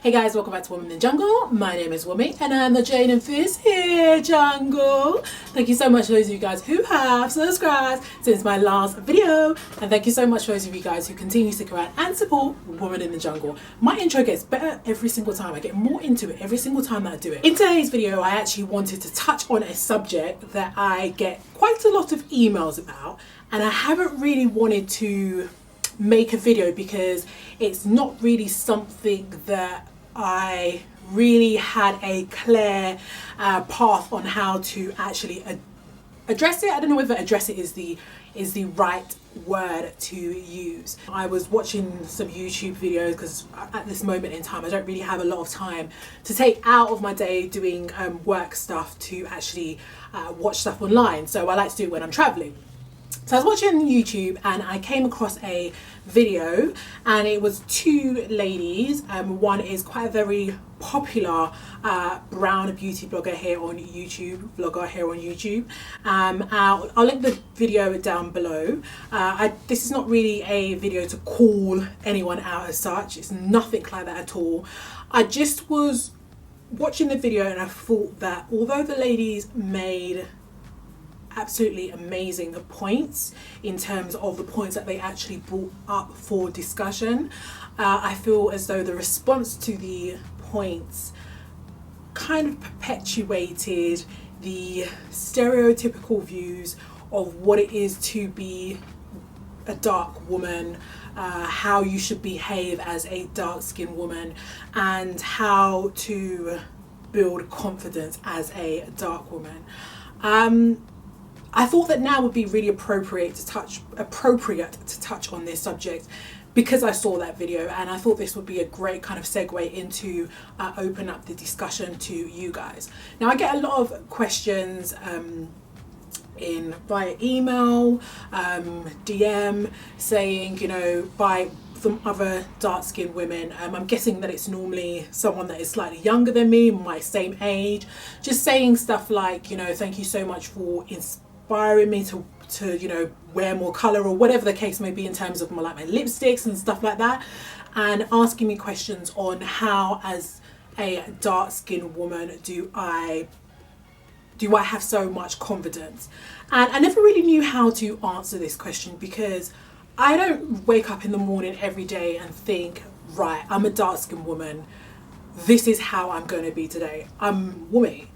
Hey guys, welcome back to Woman in the Jungle. My name is Wumi and I'm the Jane and Fizz here jungle. Thank you so much for those of you guys who have subscribed since my last video, and thank you so much for those of you guys who continue to stick around and support Woman in the Jungle. My intro gets better every single time. I get more into it every single time that I do it. In today's video, I actually wanted to touch on a subject that I get quite a lot of emails about, and I haven't really wanted to make a video because it's not really something that I really had a clear path on how to actually address it. I don't know whether address it is the right word to use. I was watching some YouTube videos because at this moment in time I don't really have a lot of time to take out of my day doing work stuff to actually watch stuff online, so I like to do it when I'm traveling. So I was watching YouTube and I came across a video, and it was two ladies. One is quite a very popular brown beauty blogger here on YouTube, I'll link the video down below. This is not really a video to call anyone out as such. It's nothing like that at all. I just was watching the video and I thought that although the ladies made absolutely amazing points in terms of the points that they actually brought up for discussion, I feel as though the response to the points kind of perpetuated the stereotypical views of what it is to be a dark woman, how you should behave as a dark-skinned woman, and how to build confidence as a dark woman. I thought that now would be really appropriate to touch on this subject because I saw that video, and I thought this would be a great kind of segue into open up the discussion to you guys. Now, I get a lot of questions via email, DM, saying, you know, by some other dark-skinned women. I'm guessing that it's normally someone that is slightly younger than me, my same age, just saying stuff like, you know, thank you so much for inspiring me to you know, wear more colour, or whatever the case may be in terms of my lipsticks and stuff like that, and asking me questions on how, as a dark-skinned woman, do I have so much confidence. And I never really knew how to answer this question because I don't wake up in the morning every day and think, right, I'm a dark-skinned woman, this is how I'm going to be today. I'm Wumi.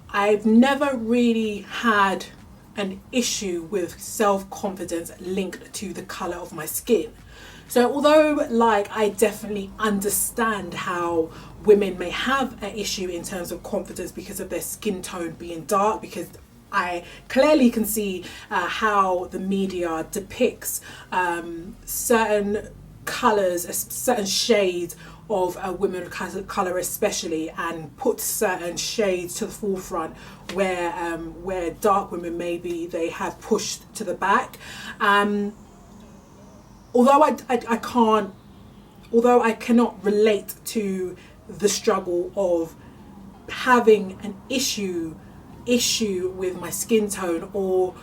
I've never really had an issue with self-confidence linked to the colour of my skin. So although I definitely understand how women may have an issue in terms of confidence because of their skin tone being dark, because I clearly can see how the media depicts certain colours, certain shades of women of colour especially, and put certain shades to the forefront where dark women maybe they have pushed to the back. Although I cannot relate to the struggle of having an issue with my skin tone, or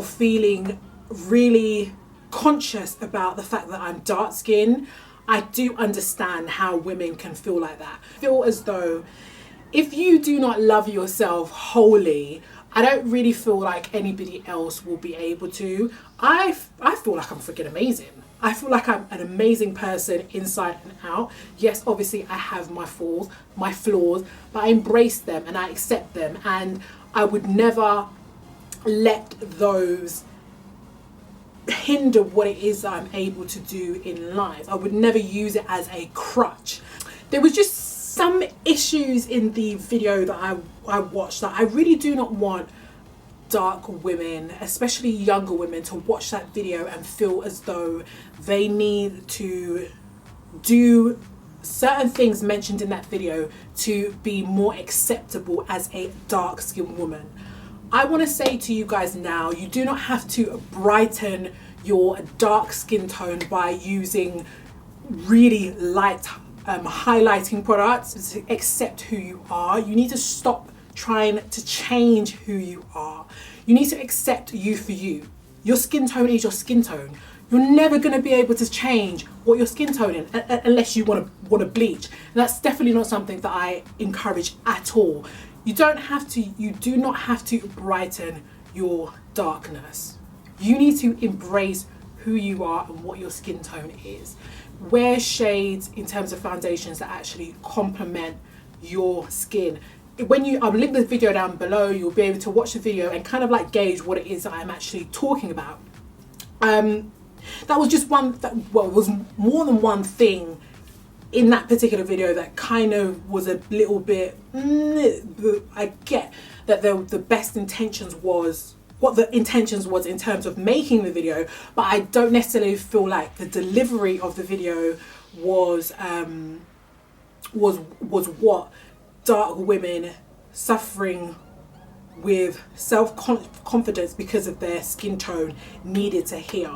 feeling really conscious about the fact that I'm dark skinned, I do understand how women can feel like that. Feel as though if you do not love yourself wholly, I don't really feel like anybody else will be able to. I feel like I'm freaking amazing. I feel like I'm an amazing person inside and out. Yes, obviously I have my flaws, but I embrace them and I accept them, and I would never let those hinder what it is that I'm able to do in life. I would never use it as a crutch. There was just some issues in the video that I watched that I really do not want dark women, especially younger women, to watch that video and feel as though they need to do certain things mentioned in that video to be more acceptable as a dark-skinned woman. I want to say to you guys now, you do not have to brighten your dark skin tone by using really light highlighting products to accept who you are. You need to stop trying to change who you are. You need to accept you for you. Your skin tone is your skin tone. You're never going to be able to change what your skin tone is unless you want to bleach. And that's definitely not something that I encourage at all. You do not have to brighten your darkness. You need to embrace who you are and what your skin tone is. Wear shades in terms of foundations that actually complement your skin. I'll link the video down below. You'll be able to watch the video and kind of like gauge what it is that I'm actually talking about. That was just it was more than one thing in that particular video that kind of was a little bit, I get that the best intentions was, what the intentions was in terms of making the video, but I don't necessarily feel like the delivery of the video was what dark women suffering with self-confidence because of their skin tone needed to hear.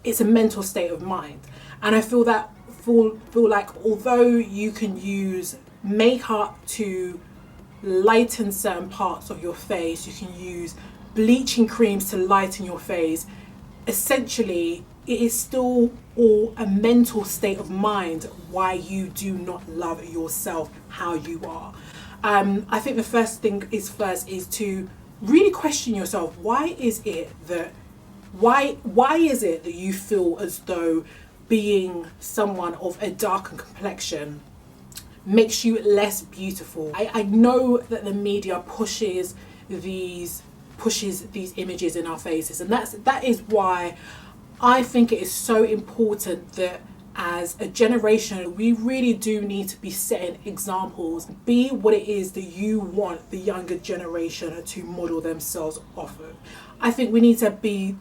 It's a mental state of mind, and I feel like although you can use makeup to lighten certain parts of your face, you can use bleaching creams to lighten your face, essentially it is still all a mental state of mind why you do not love yourself how you are. I think the first thing is to really question yourself. Why is it that you feel as though being someone of a darker complexion makes you less beautiful? I know that the media pushes these images in our faces, and that is why I think it is so important that as a generation we really do need to be setting examples, be what it is that you want the younger generation to model themselves off of. I think we need to be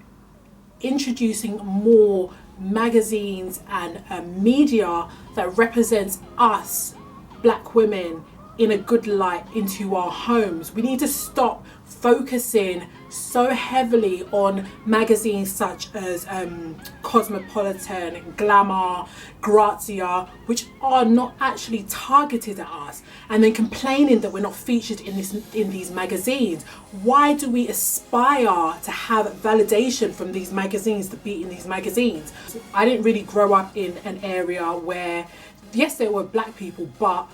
introducing more magazines and media that represents us black women in a good light into our homes. We need to stop focusing so heavily on magazines such as Cosmopolitan, Glamour, Grazia, which are not actually targeted at us, and then complaining that we're not featured in these magazines. Why do we aspire to have validation from these magazines to be in these magazines? I didn't really grow up in an area where, yes, there were black people, but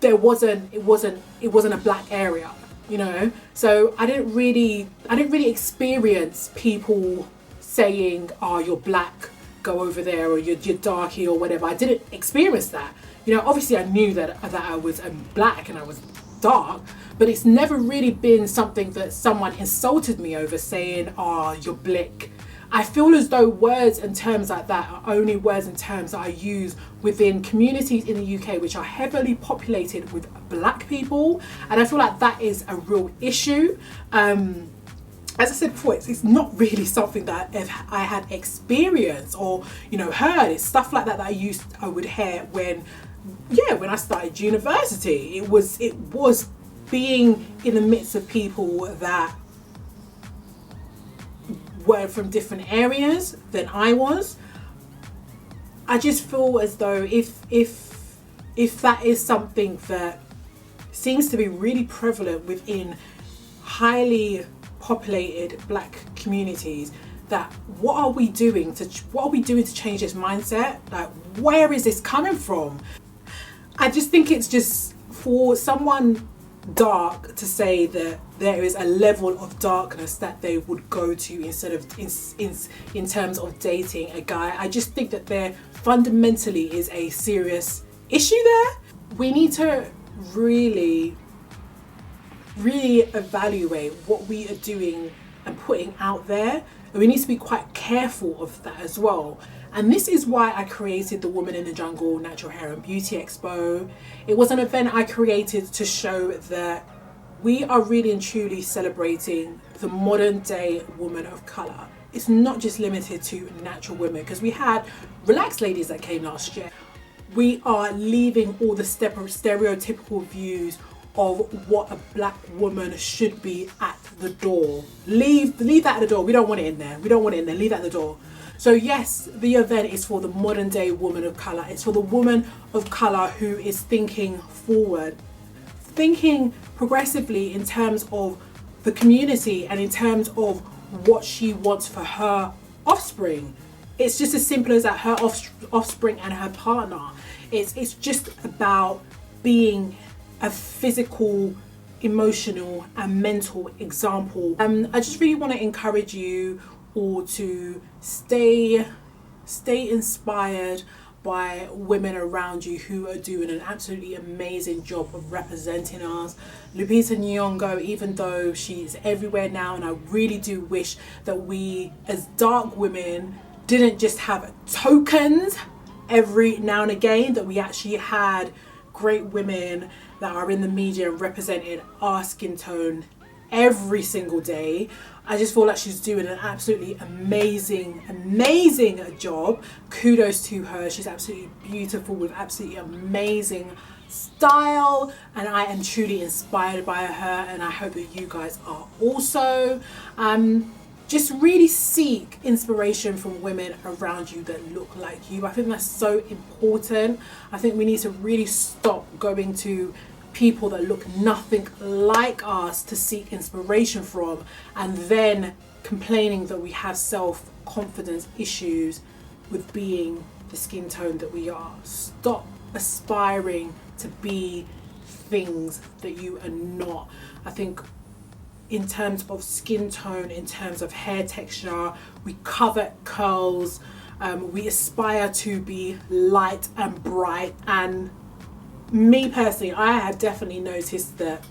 it wasn't a black area, you know. So I didn't really experience people saying, "Oh, you're black, go over there," or "you're darky," or whatever. I didn't experience that. You know, obviously I knew that I was black and I was dark, but it's never really been something that someone insulted me over, saying, "Oh, you're blick." I feel as though words and terms like that are only words and terms that I use within communities in the UK which are heavily populated with black people, and I feel like that is a real issue. As I said before, it's not really something that I had experienced or, you know, heard. It's stuff like that I would hear when I started university. It was being in the midst of people that were from different areas than I was. I just feel as though if that is something that seems to be really prevalent within highly populated black communities, that what are we doing to change this mindset? Like, where is this coming from? I just think it's just for someone dark to say that there is a level of darkness that they would go to instead of in terms of dating a guy. I just think that there fundamentally is a serious issue there. We need to really evaluate what we are doing and putting out there, and we need to be quite careful of that as well. And this is why I created the Woman in the Jungle Natural Hair and Beauty Expo. It was an event I created to show that we are really and truly celebrating the modern day woman of colour. It's not just limited to natural women, because we had relaxed ladies that came last year. We are leaving all the stereotypical views of what a black woman should be at the door. Leave that at the door. We don't want it in there. Leave that at the door. So yes, the event is for the modern day woman of colour. It's for the woman of colour who is thinking forward, thinking progressively in terms of the community and in terms of what she wants for her offspring. It's just as simple as that, her offspring and her partner. It's just about being a physical, emotional and mental example. I just really want to encourage you all to stay inspired by women around you who are doing an absolutely amazing job of representing us. Lupita Nyong'o, even though she's everywhere now, and I really do wish that we as dark women didn't just have tokens every now and again, that we actually had great women that are in the media and represented our skin tone every single day. I just feel like she's doing an absolutely amazing job. Kudos to her. She's absolutely beautiful with absolutely amazing style, and I am truly inspired by her, and I hope that you guys are also. Just really seek inspiration from women around you that look like you. I think that's so important. I think we need to really stop going to people that look nothing like us to seek inspiration from, and then complaining that we have self-confidence issues with being the skin tone that we are. Stop aspiring to be things that you are not. I think in terms of skin tone, in terms of hair texture, we covet curls, we aspire to be light and bright. And me personally, I have definitely noticed that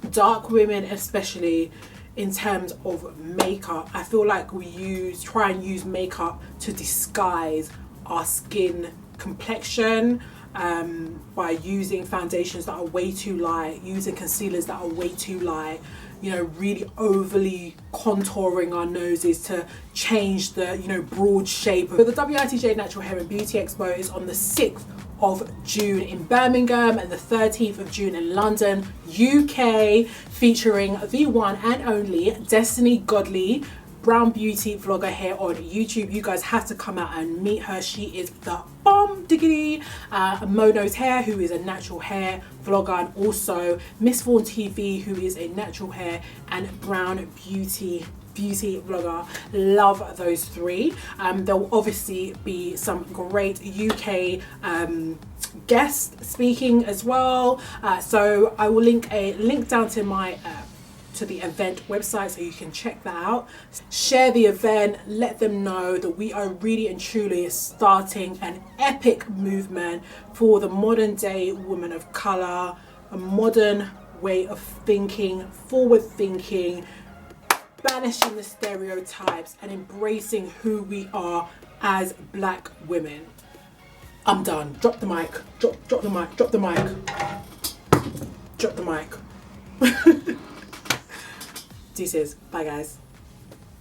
dark women, especially in terms of makeup, I feel like we try and use makeup to disguise our skin complexion, by using foundations that are way too light, using concealers that are way too light, you know, really overly contouring our noses to change the, you know, broad shape. But the WITJ Natural Hair and Beauty Expo is on the 6th of June in Birmingham and the 13th of June in London, UK, featuring the one and only Destiny Godley, brown beauty vlogger here on YouTube. You guys have to come out and meet her. She is the bomb diggity. Mono's Hair, who is a natural hair vlogger, and also Miss Vaughan TV, who is a natural hair and brown beauty vlogger. Love those three. There will obviously be some great UK guests speaking as well. So I will link a link down to my to the event website so you can check that out. Share the event, let them know that we are really and truly starting an epic movement for the modern day woman of color, a modern way of thinking, forward thinking, banishing the stereotypes and embracing who we are as black women. I'm done. Drop the mic. Drop the mic. Drop the mic. Drop the mic. Deuces. Bye guys.